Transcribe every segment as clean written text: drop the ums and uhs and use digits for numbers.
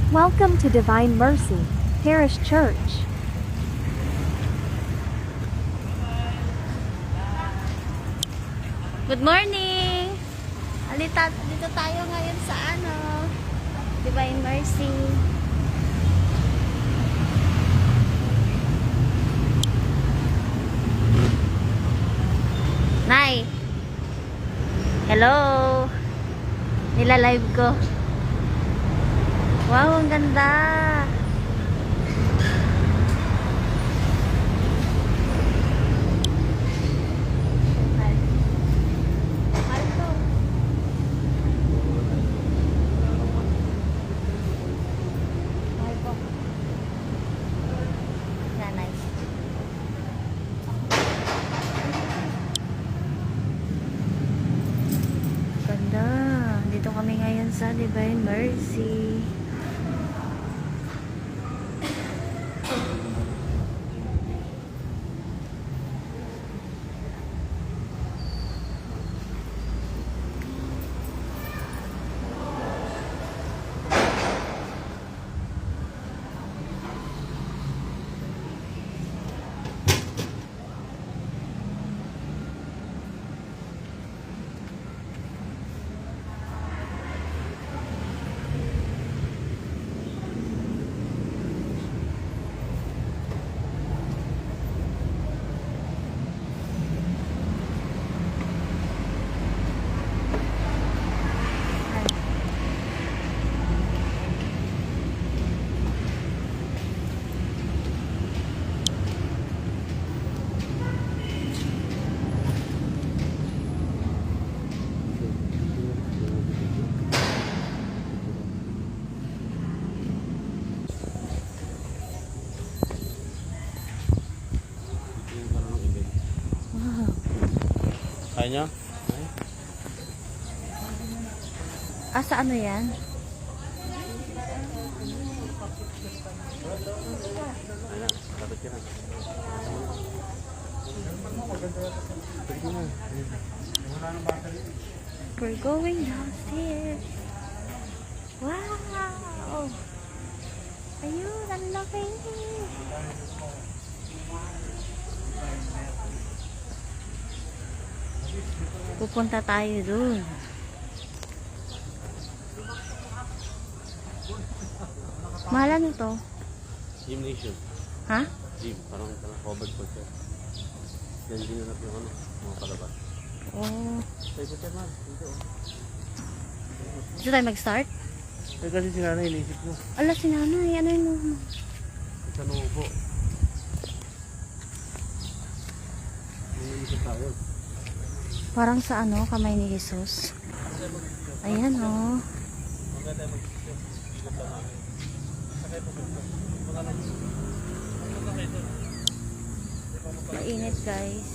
Welcome to Divine Mercy Parish Church. Good morning! Dito tayo ngayon sa Divine Mercy. Nay! Hello! Nila-live ko. Wow, ang ganda! Ganda. Dito kami ngayon sa Divine Mercy. Kaya nyo? Sa ano yan? Dapat ka na. We're going downstairs. Wow! Ayun, ang laki. Pupunta tayo dun. Mahalan ito. Gymnasium. Ha? Gym. Parang covered po siya. Yan din na yung mga palabas. Oh. Sa iba siya man. Dito. Dito tayo mag-start? Kasi si nanay inisip mo. Ala, si nanay. Ano yun? Sa nubo. Inisip tayo. Parang sa kamay ni Jesus. Ayan, oh. Mainit, guys.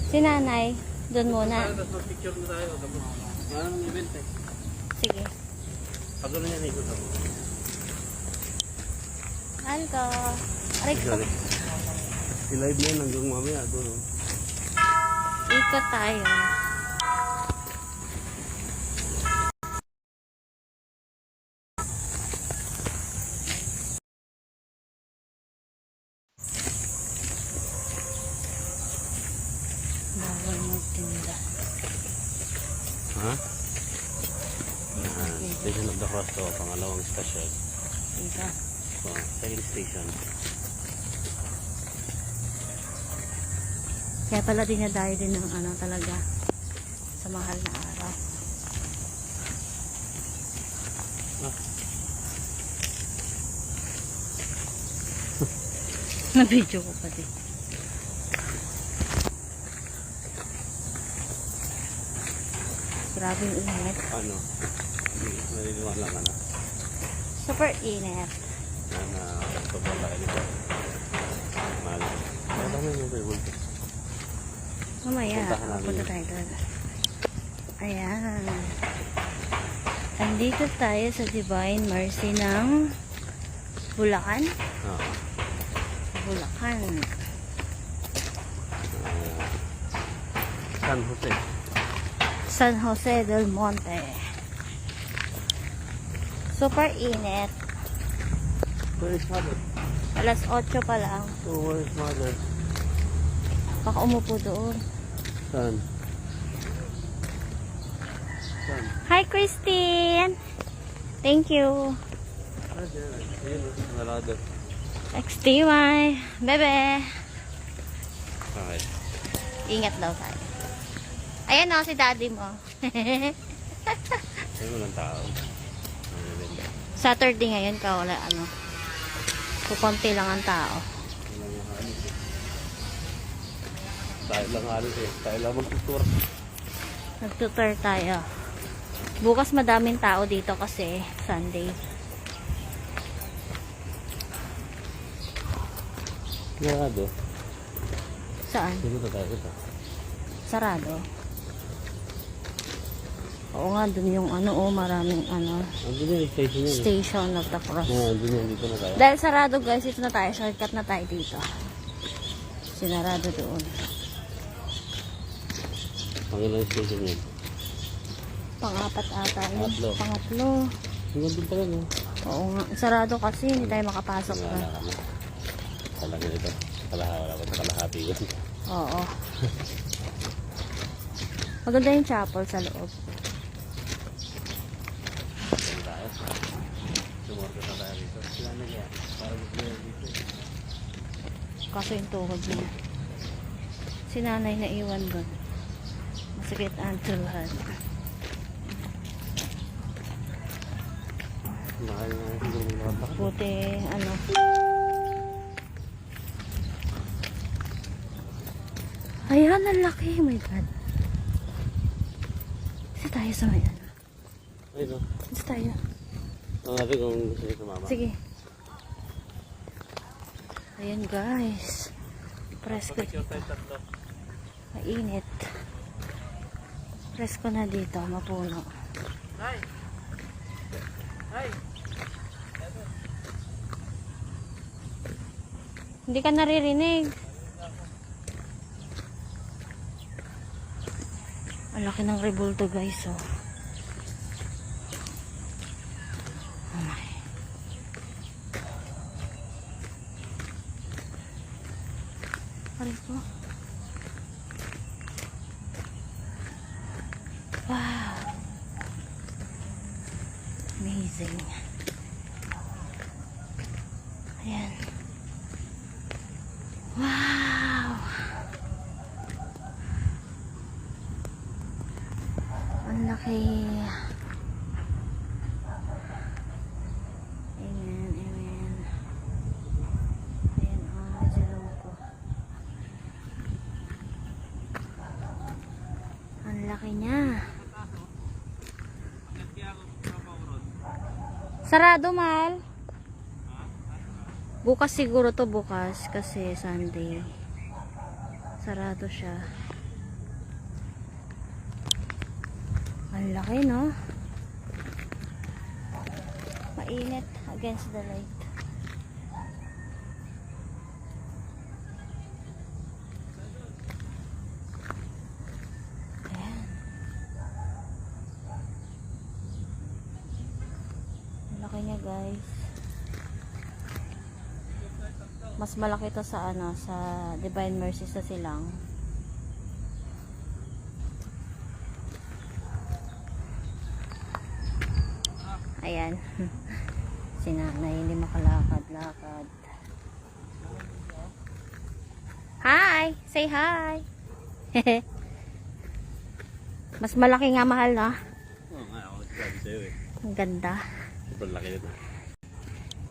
Si nanay, doon muna. Picture na tayo. Wala namang event eh. Sige. Pag gano'n yan, ikot ako. Alko. Aray ko. Sorry. I-live na yun hanggang mamaya doon. Ikot tayo. Bawal magtinda. Ha? Station of the Cross to, pangalawang station. Dito. So, second station. Kaya pala dinadayo din ng talaga sa mahal na araw. Ah. Na-video ko pa din. Grabe yung init. Ano? Naliliwala ka na? Super init. Na pabala ito. Mahal. Kaya dami yung table ko. Mamaya, Puntahan namin punta yun. tayo doon. Ayan. Andito tayo sa Divine Mercy ng Bulacan. Oo. Bulacan. San Jose. San Jose del Monte. Super init. Where is mother? Alas 8 pa lang. So, where is mother? Baka umupo doon. Saan? Saan? Hi, Christine! Thank you. Ah, dyan. Ayun, narado. XTY. Bebe. Okay. Ingat daw tayo. Ayan o, si daddy mo. Ayun, walang tao. Ano din. Saturday ngayon ka, wala ano. Kukunti lang ang tao. Walang halos eh. Tayo lang halos eh. Tayo lang magtutur. Nagtutur tayo. Bukas madaming tao dito kasi Sunday. Narado. Saan? Sino tayo ito? Sarado. Oo nga, dun yung ano, maraming ano, Andun yung station yun. station of the cross. Andun yung dito na tayo. Dahil sarado guys, ito na tayo. Shortcut na tayo dito. Sinarado doon. Pangilang station yun. Pang-apat ata yun. Pangatlo. Pangatlo. Hanggang doon pa lang oh. Oo nga. Sarado kasi, hindi tayo makapasok Wala na. na kami. Wala na ito. Wala pa kalahati yun. Oo. Maganda yung chapel sa loob. Saan tayo? Sumorga na tayo dito. Sila na kaya. Para mag-clear dito. Kaso yung tuhod niya. Si nanay na iwan doon. Masakit ang tuluhan. Nakaya nga siguro may nakapakit. Buti, ano. Ayan, ang laki. Oh my God. Kasi tayo sa may ano. Ay no. Kasi tayo. Ang natin kung gusto niyo sumama. Sige. Ayan guys. Presko dito. Mainit. Presko na dito. Mapuno. Hindi ka naririnig. Ang laki ng rebulto guys, oh. Oh my. Aray ko. Wow. Amazing. Ayan. Wow. Ang laki. Amen, amen. Ayan, zero ko. Ang laki niya. Sarado, mahal. Bukas siguro to, bukas. Kasi Sunday. Sarado siya. Ang laki, no? Mainit against the light. Ayan. Ang laki niya, guys. Mas malaki to sa ano, sa Divine Mercy sa Silang. Ayan. Si nanay hindi makalakad-lakad. Hi! Say hi! Mas malaki nga, mahal, no? Oo nga, ako sabi sa'yo eh. Ang ganda. Sobrang laki nito.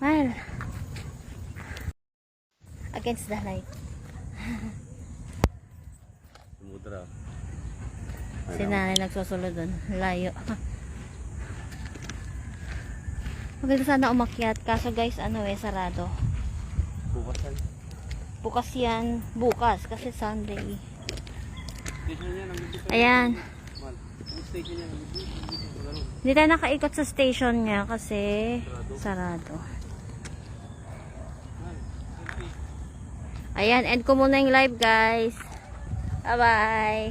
Mahal. Against the light. Sumudra. Si nanay nagsusunod dun. Layo. Maganda sana umakyat. Kaso guys, ano sarado. Bukas yan. Bukas yan. Bukas. Kasi Sunday. Station yan. Ayan. Ang station yan. Hindi tayo nakaikot sa station niya kasi sarado. Ayan. End ko muna yung live guys. Bye bye.